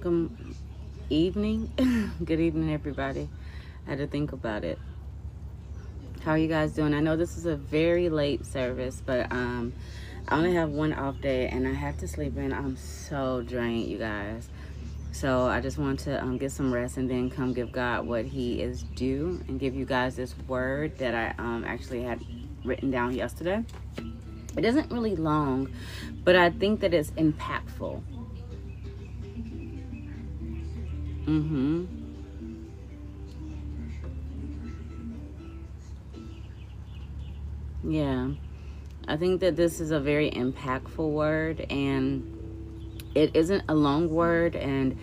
Good evening. Good evening, everybody. I had to think about it. How are you guys doing? I know this is a very late service, but I only have one off day and I have to sleep in. I'm so drained, you guys. So I just want to get some rest and then come give God what He is due and give you guys this word that I actually had written down yesterday. It isn't really long, but I think that it's impactful. Mm-hmm. Yeah. I think that this is a very impactful word, and it isn't a long word, and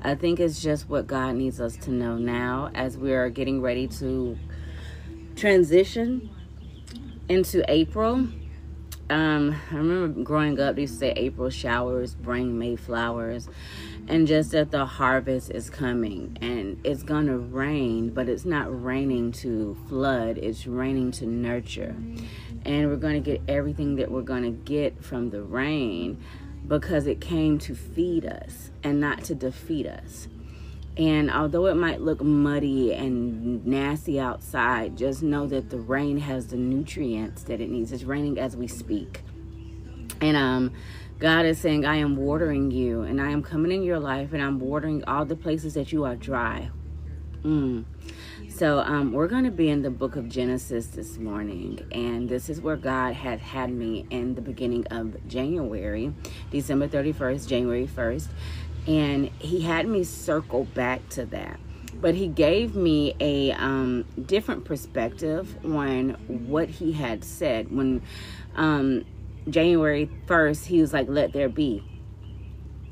I think it's just what God needs us to know now as we are getting ready to transition into April. I remember growing up, they used to say April showers bring May flowers, and just that the harvest is coming and it's gonna rain, but it's not raining to flood, it's raining to nurture. And we're gonna get everything that we're gonna get from the rain because it came to feed us and not to defeat us. And although it might look muddy and nasty outside, just know that the rain has the nutrients that it needs. It's raining as we speak. And God is saying, I am watering you, and I am coming in your life, and I'm watering all the places that you are dry. So we're going to be in the book of Genesis this morning, and this is where God had me in the beginning of January, December 31st, January 1st. And He had me circle back to that. But He gave me a different perspective on what He had said. When January 1st, He was like, let there be.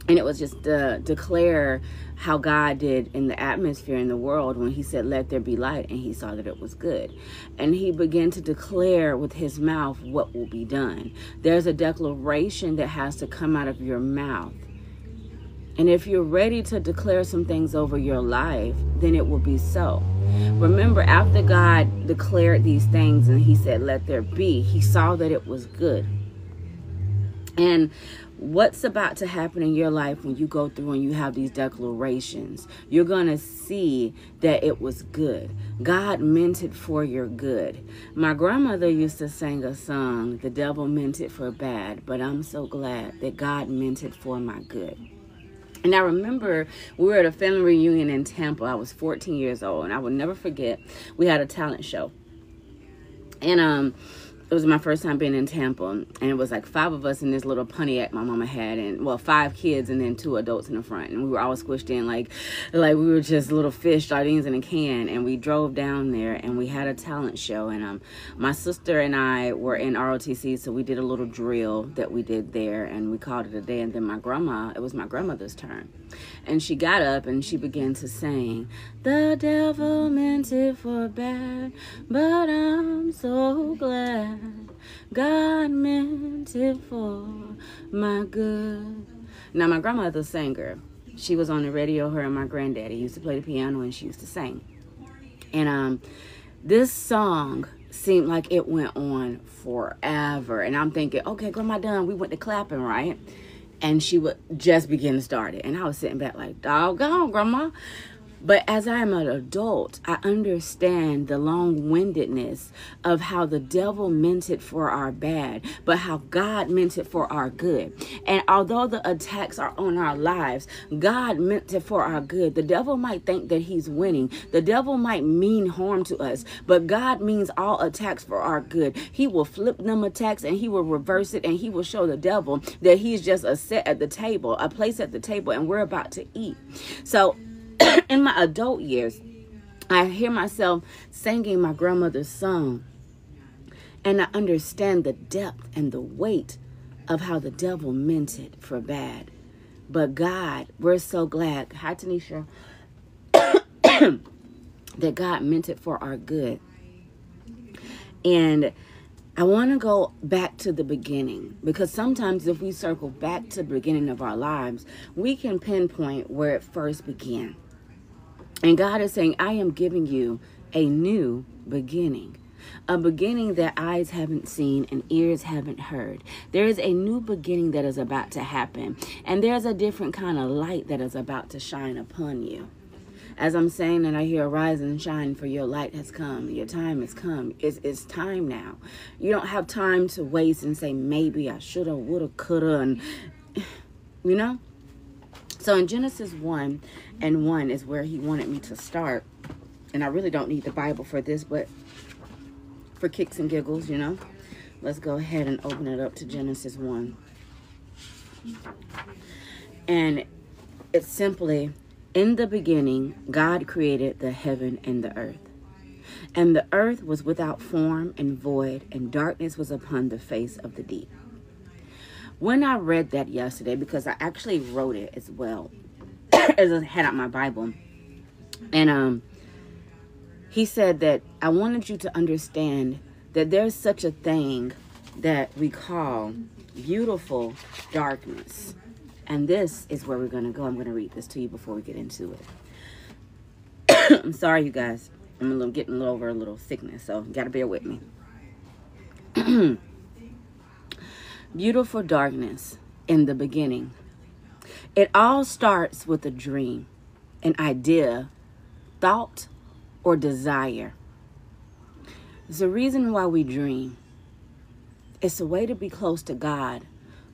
And it was just to declare how God did in the atmosphere in the world when He said, let there be light, and He saw that it was good. And He began to declare with His mouth what will be done. There's a declaration that has to come out of your mouth. And if you're ready to declare some things over your life, then it will be so. Remember, after God declared these things and He said, let there be, He saw that it was good. And what's about to happen in your life when you go through and you have these declarations, you're going to see that it was good. God meant it for your good. My grandmother used to sing a song, the devil meant it for bad, but I'm so glad that God meant it for my good. And I remember we were at a family reunion in Tampa. I was 14 years old, and I will never forget, we had a talent show. And it was my first time being in Tampa, and it was like 5 of us in this little Pontiac my mama had, and 5 kids and then 2 adults in the front, and we were all squished in like we were just little fish, sardines in a can. And we drove down there and we had a talent show, and my sister and I were in ROTC, so we did a little drill that we did there, and we called it a day. And then it was my grandmother's turn, and she got up and she began to sing, the devil meant it for bad, but I'm so glad God meant it for my good. Now, my grandmother's a singer. She was on the radio. Her and my granddaddy used to play the piano, and she used to sing. And this song seemed like it went on forever. And I'm thinking, okay, Grandma done. We went to clapping, right? And she would just begin to start it. And I was sitting back like, doggone, Grandma. But as I am an adult, I understand the long-windedness of how the devil meant it for our bad, but how God meant it for our good. And although the attacks are on our lives, God meant it for our good. The devil might think that he's winning. The devil might mean harm to us, but God means all attacks for our good. He will flip them attacks, and He will reverse it, and He will show the devil that he's just a set at the table, a place at the table, and we're about to eat. So in my adult years, I hear myself singing my grandmother's song, and I understand the depth and the weight of how the devil meant it for bad. But God, we're so glad, hi Tanisha, that God meant it for our good. And I want to go back to the beginning, because sometimes if we circle back to the beginning of our lives, we can pinpoint where it first began. And God is saying, I am giving you a new beginning. A beginning that eyes haven't seen and ears haven't heard. There is a new beginning that is about to happen. And there's a different kind of light that is about to shine upon you. As I'm saying that, I hear arise and shine, for your light has come. Your time has come. It's time now. You don't have time to waste and say, maybe I shoulda, woulda, coulda, and you know? So in Genesis 1:1 is where he wanted me to start. And I really don't need the Bible for this, but for kicks and giggles, you know, let's go ahead and open it up to Genesis 1. And it's simply, in the beginning, God created the heaven and the earth. And the earth was without form and void, and darkness was upon the face of the deep. When I read that yesterday, because I actually wrote it as well, as I had out my Bible, and he said that I wanted you to understand that there's such a thing that we call beautiful darkness. And this is where we're going to go. I'm going to read this to you before we get into it. I'm sorry, you guys. I'm getting over a little sickness, so you got to bear with me. Beautiful darkness in the beginning. It all starts with a dream, an idea, thought, or desire. There's a reason why we dream. It's a way to be close to God,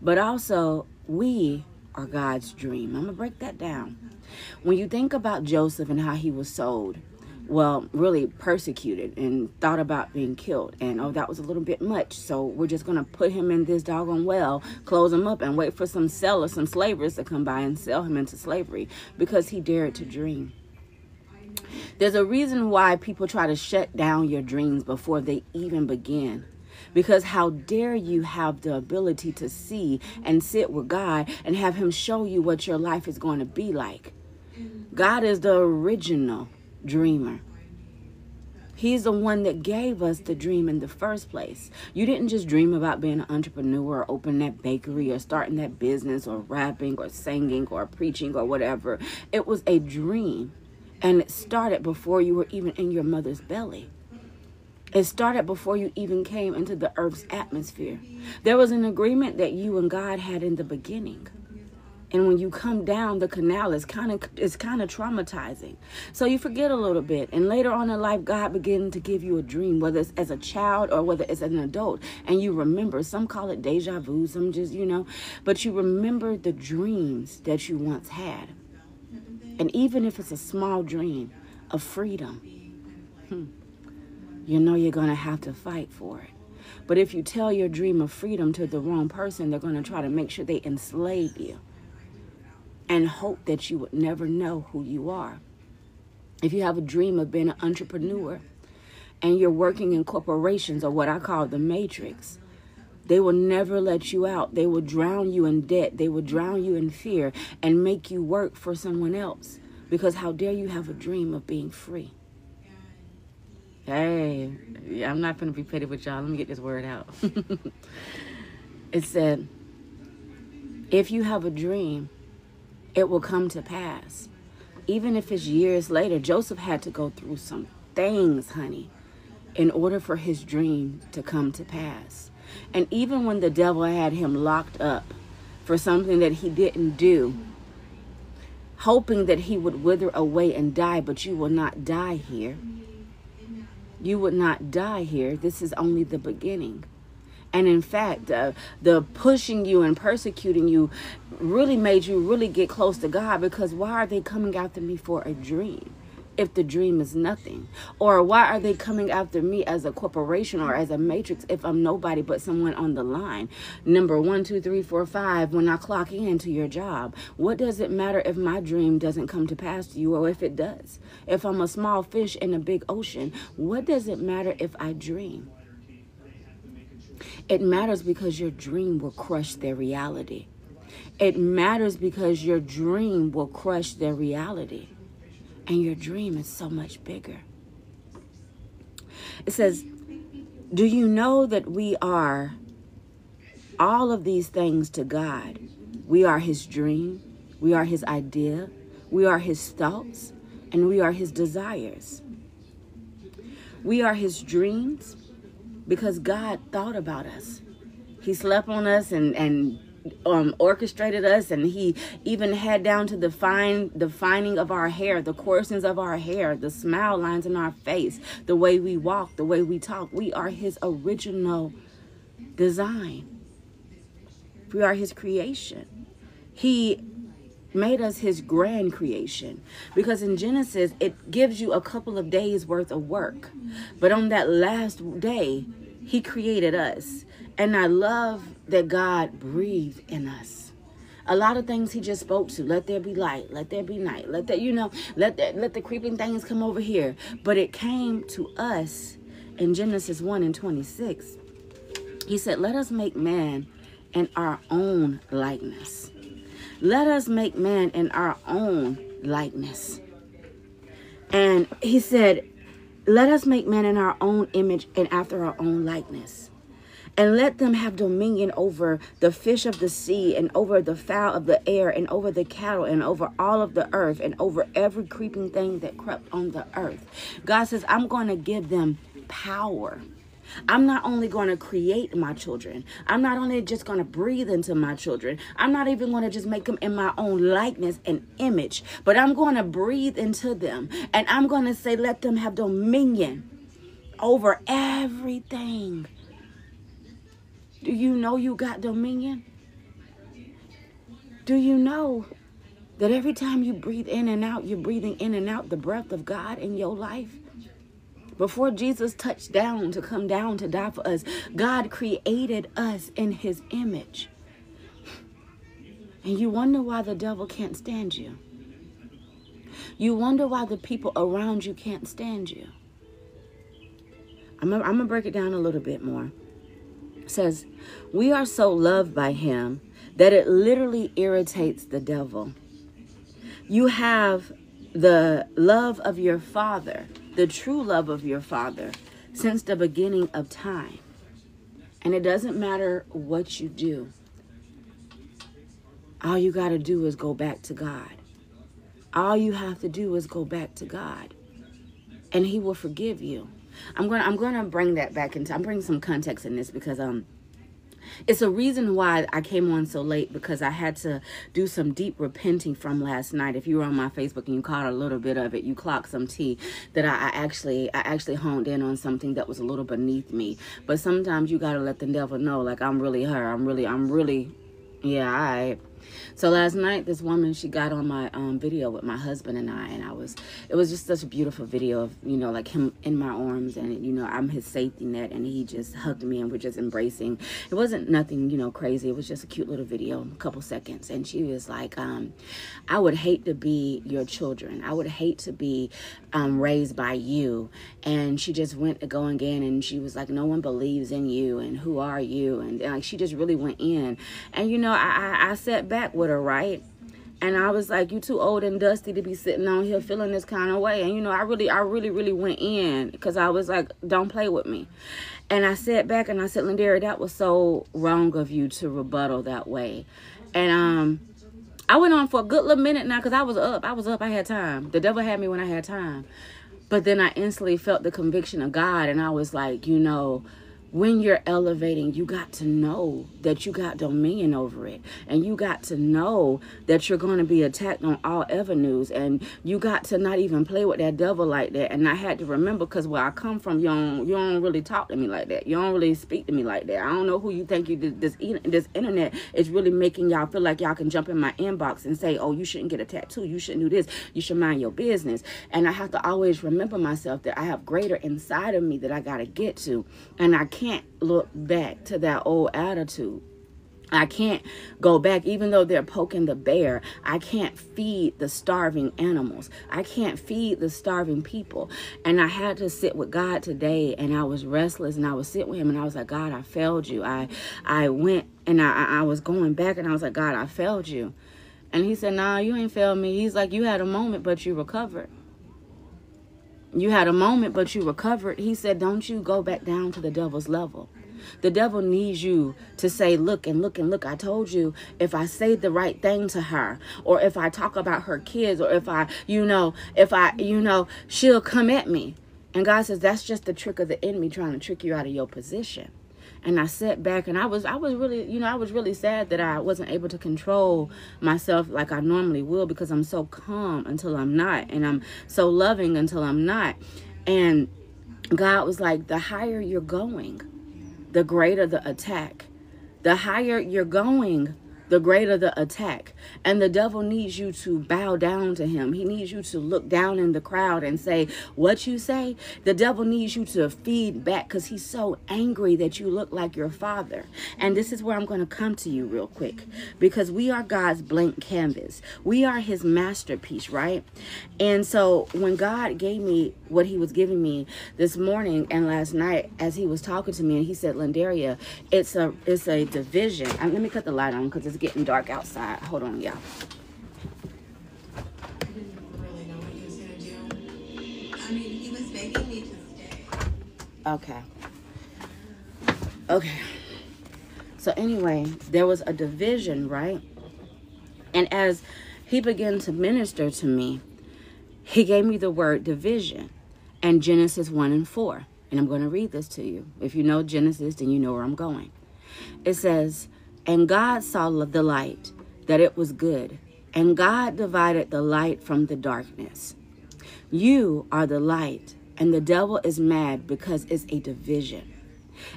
but also we are God's dream. I'm going to break that down. When you think about Joseph and how he was sold, well, really persecuted and thought about being killed. And, oh, that was a little bit much. So we're just going to put him in this doggone well, close him up, and wait for some sellers, some slavers to come by and sell him into slavery because he dared to dream. There's a reason why people try to shut down your dreams before they even begin. Because how dare you have the ability to see and sit with God and have him show you what your life is going to be like. God is the original dreamer. He's the one that gave us the dream in the first place. You didn't just dream about being an entrepreneur or opening that bakery or starting that business or rapping or singing or preaching or whatever. It was a dream. And it started before you were even in your mother's belly. It started before you even came into the earth's atmosphere. There was an agreement that you and God had in the beginning. And when you come down the canal, it's kind of traumatizing. So you forget a little bit. And later on in life, God began to give you a dream, whether it's as a child or whether it's as an adult. And you remember, some call it deja vu, some just, but you remember the dreams that you once had. And even if it's a small dream of freedom, you know you're going to have to fight for it. But if you tell your dream of freedom to the wrong person, they're going to try to make sure they enslave you and hope that you would never know who you are. If you have a dream of being an entrepreneur and you're working in corporations or what I call the matrix, they will never let you out. They will drown you in debt. They will drown you in fear and make you work for someone else. Because how dare you have a dream of being free? Hey, I'm not going to be petty with y'all. Let me get this word out. It said, if you have a dream, it will come to pass. Even if it's years later, Joseph had to go through some things, honey, in order for his dream to come to pass. And even when the devil had him locked up for something that he didn't do, hoping that he would wither away and die, but you will not die here. You would not die here. This is only the beginning. And in fact, the pushing you and persecuting you really made you really get close to God, because why are they coming after me for a dream if the dream is nothing? Or why are they coming after me as a corporation or as a matrix if I'm nobody but someone on the line? Number 1, 2, 3, 4, 5, when I clock into your job, what does it matter if my dream doesn't come to pass to you, or if it does? If I'm a small fish in a big ocean, what does it matter if I dream? It matters because your dream will crush their reality. It matters because your dream will crush their reality. And your dream is so much bigger. It says, do you know that we are all of these things to God? We are his dream. We are his idea. We are his thoughts. And we are his desires. We are his dreams. because God thought about us. He slept on us and orchestrated us, and he even had down to the fining of our hair, the coarseness of our hair, the smile lines in our face, the way we walk, the way we talk. We are his original design. We are his creation. He made us his grand creation, because in Genesis it gives you a couple of days worth of work, but on that last day he created us. And I love that God breathed in us. A lot of things he just spoke to. Let there be light. Let there be night. Let the creeping things come over here. But it came to us in Genesis 1:26. He said, let us make man in our own likeness. Let us make man in our own likeness. And he said, let us make man in our own image and after our own likeness. And let them have dominion over the fish of the sea, and over the fowl of the air, and over the cattle, and over all of the earth, and over every creeping thing that crept on the earth. God says, I'm going to give them power. I'm not only going to create my children. I'm not only just going to breathe into my children. I'm not even going to just make them in my own likeness and image, but I'm going to breathe into them. And I'm going to say, let them have dominion over everything. Do you know you got dominion? Do you know that every time you breathe in and out, you're breathing in and out the breath of God in your life? Before Jesus touched down to come down to die for us, God created us in his image. And you wonder why the devil can't stand you. You wonder why the people around you can't stand you. I'm going to break it down a little bit more. It says, we are so loved by him that it literally irritates the devil. You have the love of your Father, the true love of your Father, since the beginning of time. And it doesn't matter what you do. All you got to do is go back to God. All you have to do is go back to God, and he will forgive you. I'm going to bring that back into, I'm bringing some context in this because it's a reason why I came on so late, because I had to do some deep repenting from last night. If you were on my Facebook and you caught a little bit of it, you clocked some tea that I actually honed in on something that was a little beneath me. But sometimes you got to let the devil know, like, I'm really her. I'm really, yeah, all right. So last night, this woman, she got on my video with my husband and I, and it was just such a beautiful video of, you know, like him in my arms, and, you know, I'm his safety net, and he just hugged me, and we're just embracing. It wasn't nothing, you know, crazy. It was just a cute little video, a couple seconds. And she was like, I would hate to be your children. I would hate to be raised by you. And she just went to go again, and she was like, no one believes in you, and who are you? And like, she just really went in. And, you know, I sat back with her, right? And I was like, you too old and dusty to be sitting on here feeling this kind of way. And, you know, I really went in, because I was like, don't play with me. And I sat back and I said, Lindera, that was so wrong of you to rebuttal that way. And I went on for a good little minute now, because I was up. I had time. The devil had me when I had time. But then I instantly felt the conviction of God, and I was like, you know, when you're elevating, you got to know that you got dominion over it. And you got to know that you're going to be attacked on all avenues. And you got to not even play with that devil like that. And I had to remember, because where I come from, you don't really talk to me like that. You don't really speak to me like that. I don't know who you think you did. This internet is really making y'all feel like y'all can jump in my inbox and say, oh, you shouldn't get a tattoo. You shouldn't do this. You should mind your business. And I have to always remember myself that I have greater inside of me that I got to get to. And I can't look back to that old attitude. I can't go back, even though they're poking the bear. I can't feed the starving animals. I can't feed the starving people. And I had to sit with God today, and I was restless, and I was sitting with him, and I was like, God, I failed you. I went and I was going back, and I was like, God, I failed you. And he said, nah, you ain't failed me. He's like, you had a moment, but you recovered. You had a moment, but you recovered. He said, don't you go back down to the devil's level. The devil needs you to say, look and look and look. I told you, if I say the right thing to her, or if I talk about her kids, or if I, she'll come at me. And God says, that's just the trick of the enemy trying to trick you out of your position. And I sat back and I was really, I was really sad that I wasn't able to control myself like I normally will, because I'm so calm until I'm not. And I'm so loving until I'm not. And God was like, the higher you're going, the greater the attack. The higher you're going, the greater the attack. And the devil needs you to bow down to him. He needs you to look down in the crowd and say, what you say? The devil needs you to feed back, because he's so angry that you look like your father. And this is where I'm going to come to you real quick, because we are God's blank canvas. We are his masterpiece, right? And so when God gave me what he was giving me this morning and last night, as he was talking to me, and he said, Lendaria, it's a division. Let me cut the light on because it's getting dark outside. Hold on, y'all. I didn't really know what he was going to do. I mean, he was begging me to stay. Okay. So anyway, there was a division, right? And as he began to minister to me, he gave me the word division and Genesis 1 and 4. And I'm going to read this to you. If you know Genesis, then you know where I'm going. It says, and God saw the light, that it was good. And God divided the light from the darkness. You are the light, and the devil is mad because it's a division.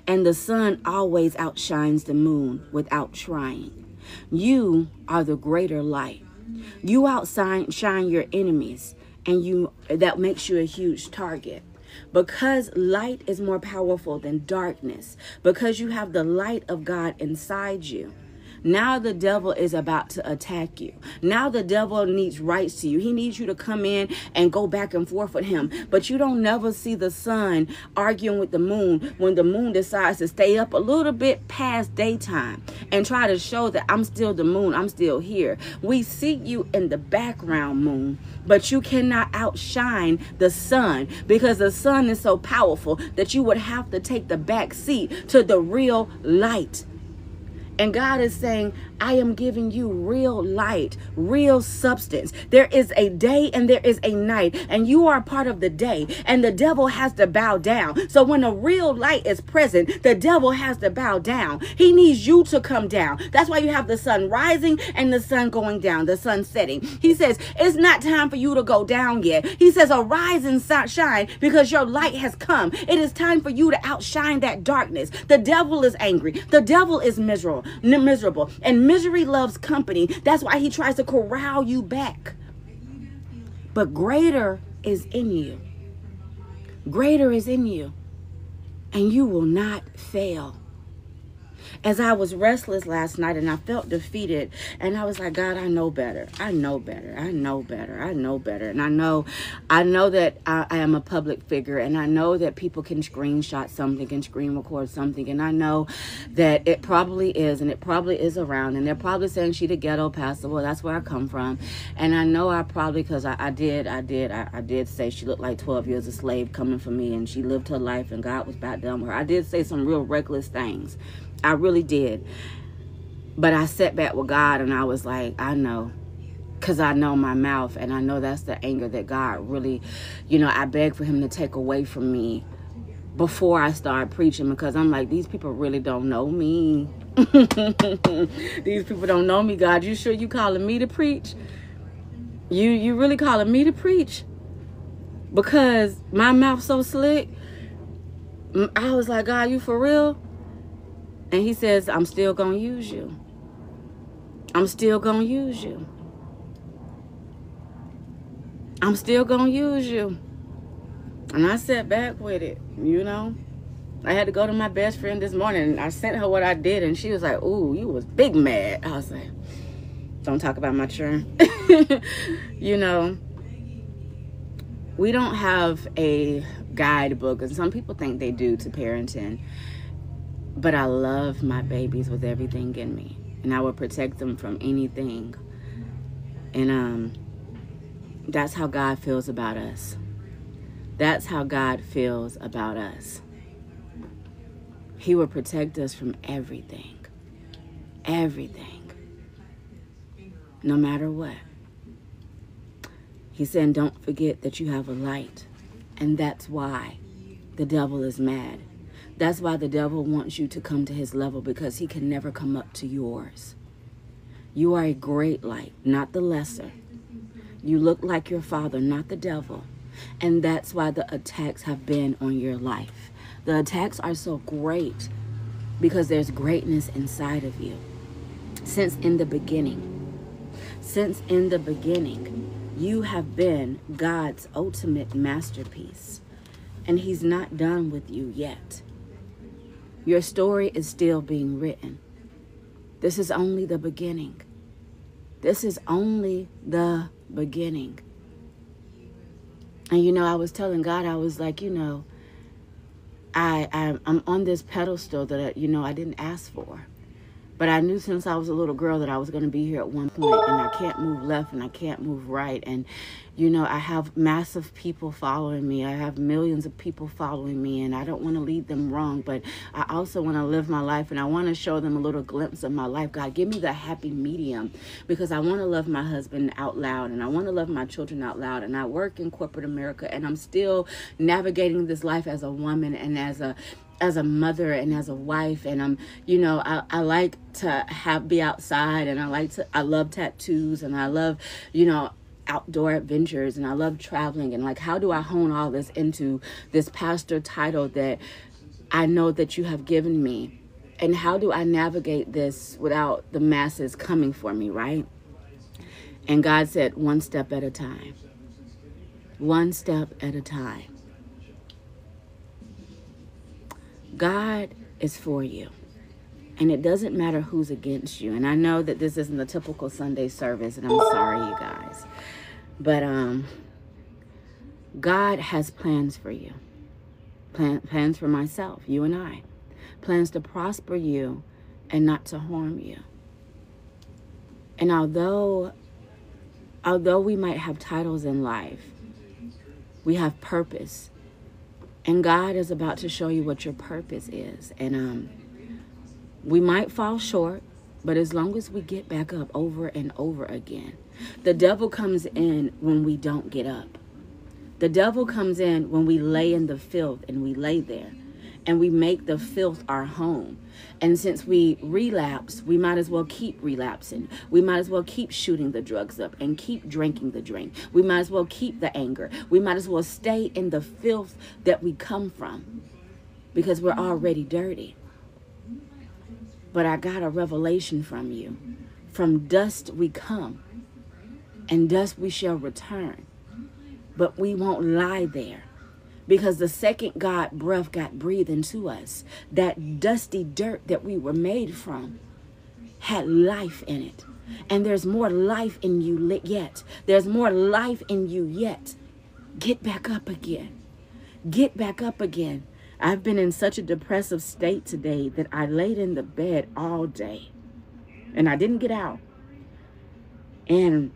And the sun always outshines the moon without trying. You are the greater light. You outshine your enemies, and that makes you a huge target. Because light is more powerful than darkness, because you have the light of God inside you. Now the devil is about to attack you. Now the devil needs rights to you. He needs you to come in and go back and forth with him. But you don't never see the sun arguing with the moon when the moon decides to stay up a little bit past daytime and try to show that I'm still the moon. I'm still here. We see you in the background, moon, but you cannot outshine the sun, because the sun is so powerful that you would have to take the back seat to the real light. And God is saying, I am giving you real light, real substance. There is a day and there is a night, and you are part of the day, and the devil has to bow down. So when a real light is present, the devil has to bow down. He needs you to come down. That's why you have the sun rising and the sun going down, the sun setting. He says, it's not time for you to go down yet. He says, arise and shine, because your light has come. It is time for you to outshine that darkness. The devil is angry. The devil is miserable, and misery loves company. That's why he tries to corral you back. But greater is in you. Greater is in you, and you will not fail. As I was restless last night and I felt defeated, and I was like, God, I know better. I know better. I know better. I know better. And I know that I am a public figure, and I know that people can screenshot something and screen record something. And I know that it probably is, and it probably is around, and they're probably saying she the ghetto pastor. Well, that's where I come from. And I know I probably, because I did say she looked like 12 years a slave coming for me, and she lived her life and God was back down with her. I did say some real reckless things. I really did. But I sat back with God and I was like, I know. Because I know my mouth, and I know that's the anger that God really, I beg for him to take away from me before I start preaching, because I'm like, these people really don't know me. These people don't know me, God. You sure you calling me to preach? You really calling me to preach? Because my mouth so slick? I was like, God, you for real? And he says, I'm still going to use you. I'm still going to use you. I'm still going to use you. And I sat back with it, I had to go to my best friend this morning, and I sent her what I did, and she was like, ooh, you was big mad. I was like, don't talk about my churn. We don't have a guidebook, and some people think they do, to parenting. But I love my babies with everything in me, and I will protect them from anything. And that's how God feels about us. That's how God feels about us. He will protect us from everything. Everything. No matter what. He said, don't forget that you have a light. And that's why the devil is mad. That's why the devil wants you to come to his level, because he can never come up to yours. You are a great light, not the lesser. You look like your Father, not the devil. And that's why the attacks have been on your life. The attacks are so great because there's greatness inside of you. Since in the beginning, you have been God's ultimate masterpiece. And he's not done with you yet. Your story is still being written. This is only the beginning. This is only the beginning. And I was telling God, I was like, I'm on this pedestal that I didn't ask for. But I knew since I was a little girl that I was going to be here at one point, and I can't move left and I can't move right. And, I have massive people following me. I have millions of people following me, and I don't want to lead them wrong, but I also want to live my life, and I want to show them a little glimpse of my life. God, give me the happy medium, because I want to love my husband out loud, and I want to love my children out loud. And I work in corporate America, and I'm still navigating this life as a woman and as a mother and as a wife. And I'm, I like to be outside, and I love tattoos, and I love, outdoor adventures, and I love traveling. And how do I hone all this into this pastor title that I know that you have given me? And how do I navigate this without the masses coming for me, right? And God said, one step at a time. One step at a time. God is for you. And it doesn't matter who's against you. And I know that this isn't the typical Sunday service, and I'm sorry, you guys. But God has plans for you. Plans for myself, you and I. Plans to prosper you and not to harm you. And although we might have titles in life, we have purpose. And God is about to show you what your purpose is. And we might fall short, but as long as we get back up over and over again. The devil comes in when we don't get up. The devil comes in when we lay in the filth and we lay there. And we make the filth our home. And since we relapse, we might as well keep relapsing. We might as well keep shooting the drugs up and keep drinking the drink. We might as well keep the anger. We might as well stay in the filth that we come from, because we're already dirty. But I got a revelation from you. From dust we come, and dust we shall return. But we won't lie there. Because the second God breath got breathed into us, that dusty dirt that we were made from had life in it. And there's more life in you yet. There's more life in you yet. Get back up again. Get back up again. I've been in such a depressive state today that I laid in the bed all day. And I didn't get out. And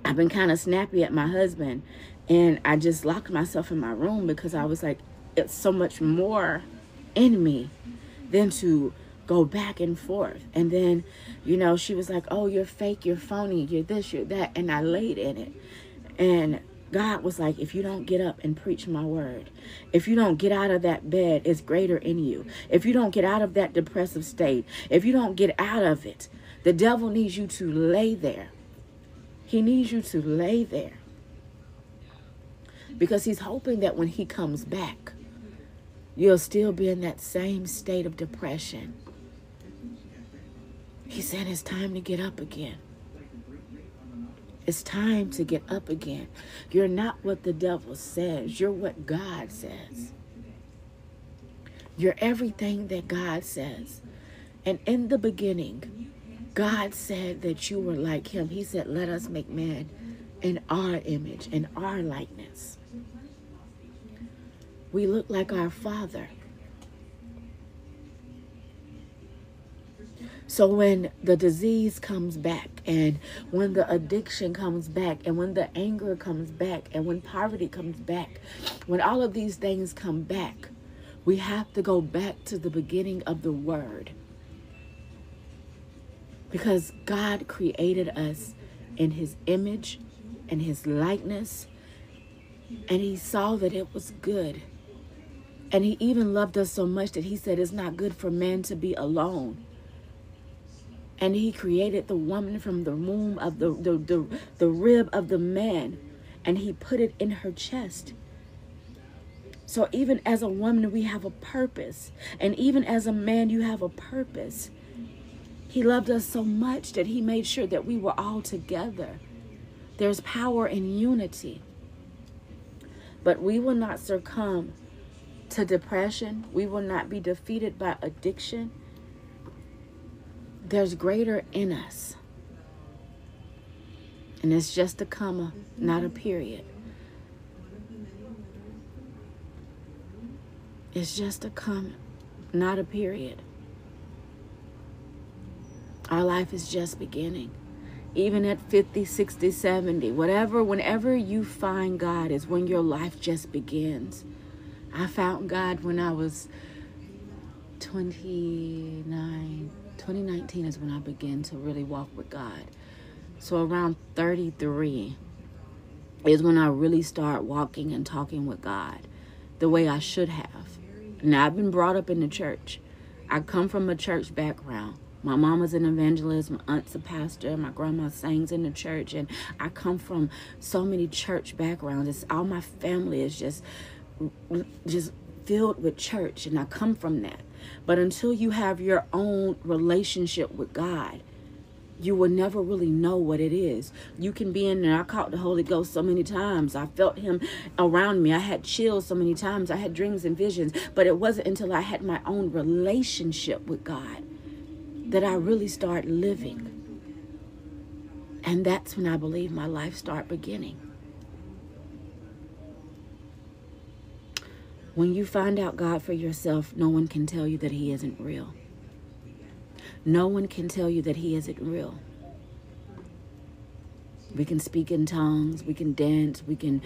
I've been kind of snappy at my husband. And I just locked myself in my room because I was like, it's so much more in me than to go back and forth. And then, she was like, oh, you're fake, you're phony, you're this, you're that. And I laid in it. And God was like, if you don't get up and preach my word, if you don't get out of that bed, it's greater in you. If you don't get out of that depressive state, if you don't get out of it, the devil needs you to lay there. He needs you to lay there. Because he's hoping that when he comes back, you'll still be in that same state of depression. He said it's time to get up again. It's time to get up again. You're not what the devil says. You're what God says. You're everything that God says. And in the beginning, God said that you were like him. He said, let us make man in our image, in our likeness. We look like our Father. So when the disease comes back, and when the addiction comes back, and when the anger comes back, and when poverty comes back, when all of these things come back, we have to go back to the beginning of the Word. Because God created us in his image and his likeness. And he saw that it was good. And he even loved us so much that he said it's not good for man to be alone. And he created the woman from the womb of the rib of the man. And he put it in her chest. So even as a woman, we have a purpose. And even as a man, you have a purpose. He loved us so much that he made sure that we were all together. There's power in unity. But we will not succumb to depression. We will not be defeated by addiction. There's greater in us. And it's just a comma, not a period. It's just a comma, not a period. Our life is just beginning. Even at 50, 60, 70, whenever you find God is when your life just begins. I found God when I was 29. 2019 is when I began to really walk with God. So around 33 is when I really start walking and talking with God the way I should have. Now, I've been brought up in the church. I come from a church background. My mama's an evangelist, my aunt's a pastor, my grandma sings in the church, and I come from so many church backgrounds. All my family is just filled with church, and I come from that. But until you have your own relationship with God, you will never really know what it is. You can be in there. I caught the Holy Ghost so many times. I felt him around me. I had chills so many times. I had dreams and visions. But it wasn't until I had my own relationship with God that I really started living. And that's when I believe my life started beginning. When you find out God for yourself, no one can tell you that he isn't real. No one can tell you that he isn't real. We can speak in tongues, we can dance, we can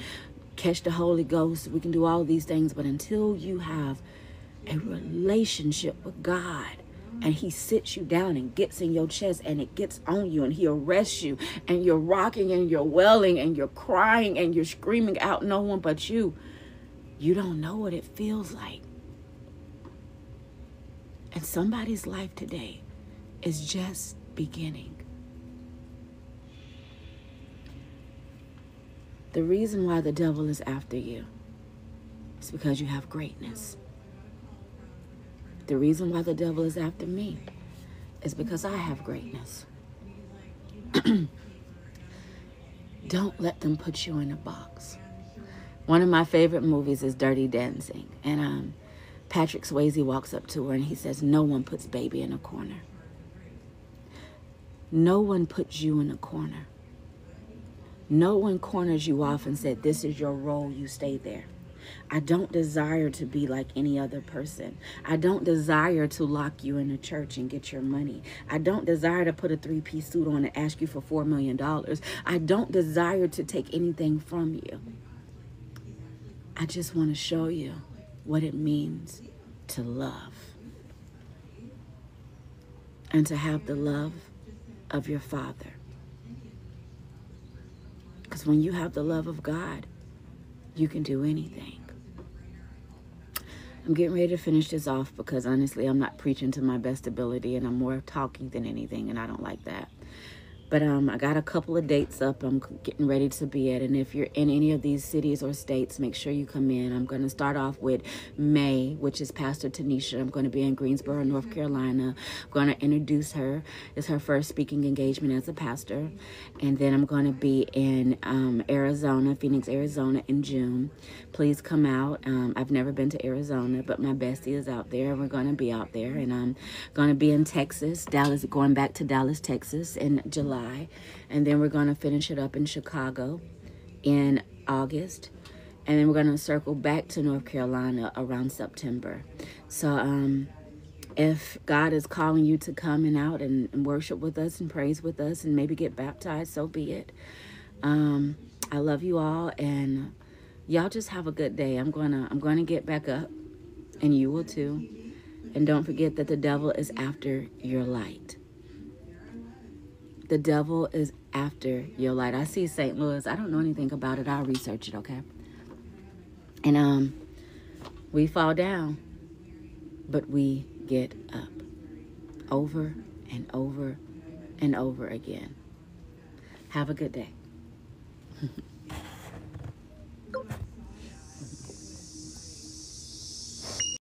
catch the Holy Ghost, we can do all these things, but until you have a relationship with God, and he sits you down and gets in your chest and it gets on you and he arrests you and you're rocking and you're wailing and you're crying and you're screaming out no one but you, you don't know what it feels like. And somebody's life today is just beginning. The reason why the devil is after you is because you have greatness. The reason why the devil is after me is because I have greatness. Don't let them put you in a box. One of my favorite movies is Dirty Dancing. And Patrick Swayze walks up to her and he says, no one puts baby in a corner. No one puts you in a corner. No one corners you off and said, this is your role, you stay there. I don't desire to be like any other person. I don't desire to lock you in a church and get your money. I don't desire to put a 3-piece suit on and ask you for $4 million. I don't desire to take anything from you. I just want to show you what it means to love. And to have the love of your Father. Because when you have the love of God, you can do anything. I'm getting ready to finish this off because honestly, I'm not preaching to my best ability and I'm more talking than anything, and I don't like that. But I got a couple of dates up I'm getting ready to be at. And if you're in any of these cities or states, make sure you come in. I'm going to start off with May, which is Pastor Tanisha. I'm going to be in Greensboro, North Carolina. I'm going to introduce her. It's her first speaking engagement as a pastor. And then I'm going to be in Arizona, Phoenix, Arizona in June. Please come out. I've never been to Arizona, but my bestie is out there. We're going to be out there. And I'm going to be in Texas, Dallas, going back to Dallas, Texas in July. And then we're going to finish it up in Chicago in August. And then we're going to circle back to North Carolina around September. So if God is calling you to come and out and worship with us and praise with us and maybe get baptized, so be it. I love you all, and y'all just have a good day. I'm gonna get back up, and you will too. And don't forget that the devil is after your light. The devil is after your light. I see St. Louis. I don't know anything about it. I'll research it, okay? And we fall down, but we get up over and over and over again. Have a good day.